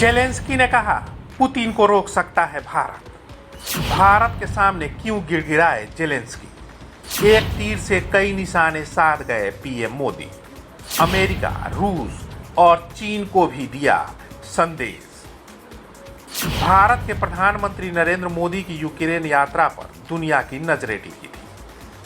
Zelensky ने कहा, Putin को रोक सकता है भारत। भारत के सामने क्यों गिड़गिड़ाए जेलेंस्की। एक तीर से कई निशाने साध गए पीएम मोदी। अमेरिका, रूस और चीन को भी दिया संदेश। भारत के प्रधानमंत्री नरेंद्र मोदी की यूक्रेन यात्रा पर दुनिया की नजरें टिकी थी।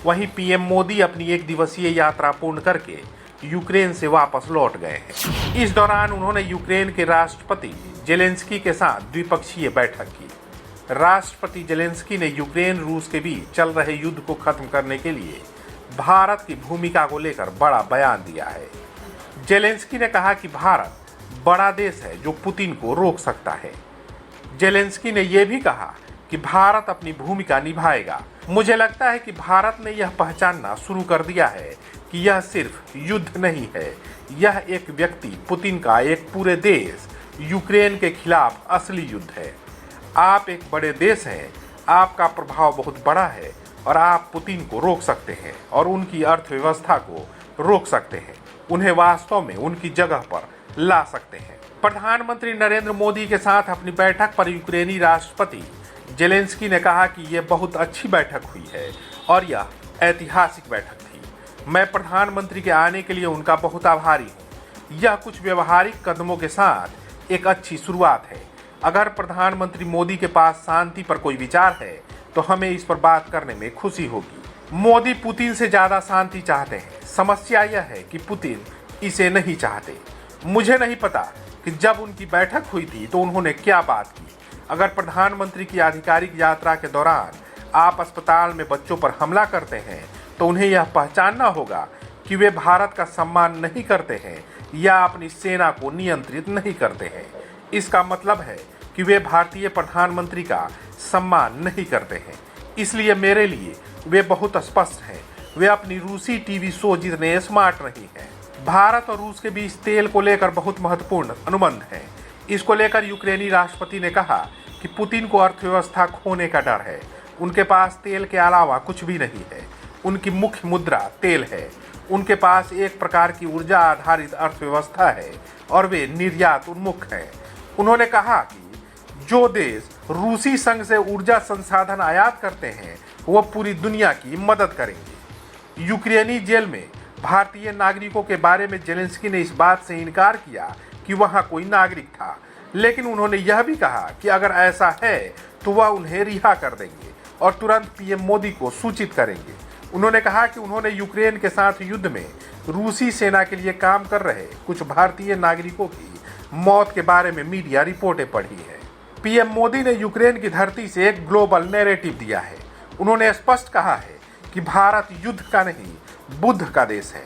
वहीं पीएम मोदी अपनी एक दिवसीय यात्रा पूर्ण करके यूक्रेन से वापस लौट गए हैं। इस दौरान उन्होंने यूक्रेन के राष्ट्रपति जेलेंस्की के साथ द्विपक्षीय बैठक की। राष्ट्रपति जेलेंस्की ने यूक्रेन रूस के बीच चल रहे युद्ध को खत्म करने के लिए भारत की भूमिका को लेकर बड़ा बयान दिया है। जेलेंस्की ने कहा कि भारत बड़ा देश है जो पुतिन को रोक सकता है। जेलेंस्की ने यह भी कहा कि भारत अपनी भूमिका निभाएगा। मुझे लगता है कि भारत ने यह पहचानना शुरू कर दिया है कि यह सिर्फ युद्ध नहीं है, यह एक व्यक्ति पुतिन का एक पूरे देश यूक्रेन के खिलाफ असली युद्ध है। आप एक बड़े देश हैं, आपका प्रभाव बहुत बड़ा है और आप पुतिन को रोक सकते हैं और उनकी अर्थव्यवस्था को रोक सकते हैं, उन्हें वास्तव में उनकी जगह पर ला सकते हैं। प्रधानमंत्री नरेंद्र मोदी के साथ अपनी बैठक पर यूक्रेनी राष्ट्रपति जेलेंस्की ने कहा कि यह बहुत अच्छी बैठक हुई है और यह ऐतिहासिक बैठक थी। मैं प्रधानमंत्री के आने के लिए उनका बहुत आभारी हूँ। यह कुछ व्यवहारिक कदमों के साथ एक अच्छी शुरुआत है। अगर प्रधानमंत्री मोदी के पास शांति पर कोई विचार है तो हमें इस पर बात करने में खुशी होगी। मोदी पुतिन से ज्यादा शांति चाहते हैं। समस्या यह है कि पुतिन इसे नहीं चाहते। मुझे नहीं पता कि जब उनकी बैठक हुई थी तो उन्होंने क्या बात की। अगर प्रधानमंत्री की आधिकारिक यात्रा के दौरान आप अस्पताल में बच्चों पर हमला करते हैं तो उन्हें यह पहचानना होगा कि वे भारत का सम्मान नहीं करते हैं या अपनी सेना को नियंत्रित नहीं करते हैं। इसका मतलब है कि वे भारतीय प्रधानमंत्री का सम्मान नहीं करते हैं। इसलिए मेरे लिए वे बहुत स्पष्ट हैं। वे अपनी रूसी टीवी शो जितने स्मार्ट नहीं हैं। भारत और रूस के बीच तेल को लेकर बहुत महत्वपूर्ण अनुबंध है। इसको लेकर यूक्रेनी राष्ट्रपति ने कहा कि पुतिन को अर्थव्यवस्था खोने का डर है। उनके पास तेल के अलावा कुछ भी नहीं है। उनकी मुख्य मुद्रा तेल है। उनके पास एक प्रकार की ऊर्जा आधारित अर्थव्यवस्था है और वे निर्यात उन्मुख हैं। उन्होंने कहा कि जो देश रूसी संघ से ऊर्जा संसाधन आयात करते हैं वो पूरी दुनिया की मदद करेंगे। यूक्रेनी जेल में भारतीय नागरिकों के बारे में जेलेंस्की ने इस बात से इनकार किया कि वहां कोई नागरिक था, लेकिन उन्होंने यह भी कहा कि अगर ऐसा है तो वह उन्हें रिहा कर देंगे और तुरंत पीएम मोदी को सूचित करेंगे। उन्होंने कहा कि उन्होंने यूक्रेन के साथ युद्ध में रूसी सेना के लिए काम कर रहे कुछ भारतीय नागरिकों की मौत के बारे में मीडिया रिपोर्टें पढ़ी है। पीएम मोदी ने यूक्रेन की धरती से एक ग्लोबल नैरेटिव दिया है। उन्होंने स्पष्ट कहा है कि भारत युद्ध का नहीं, बुद्ध का देश है।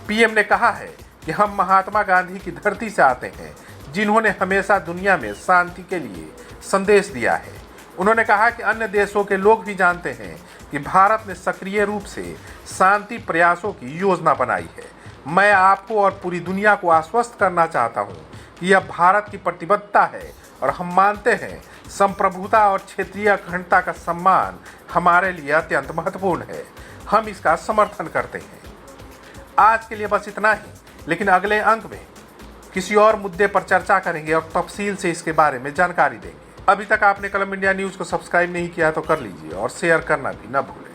पीएम ने कहा है कि हम महात्मा गांधी की धरती से आते हैं, जिन्होंने हमेशा दुनिया में शांति के लिए संदेश दिया है। उन्होंने कहा कि अन्य देशों के लोग भी जानते हैं कि भारत ने सक्रिय रूप से शांति प्रयासों की योजना बनाई है। मैं आपको और पूरी दुनिया को आश्वस्त करना चाहता हूं कि यह भारत की प्रतिबद्धता है और हम मानते हैं संप्रभुता और क्षेत्रीय अखंडता का सम्मान हमारे लिए अत्यंत महत्वपूर्ण है। हम इसका समर्थन करते हैं। आज के लिए बस इतना ही, लेकिन अगले अंक में किसी और मुद्दे पर चर्चा करेंगे और तफसील से इसके बारे में जानकारी देंगे। अभी तक आपने कलम इंडिया न्यूज़ को सब्सक्राइब नहीं किया तो कर लीजिए और शेयर करना भी न भूलें।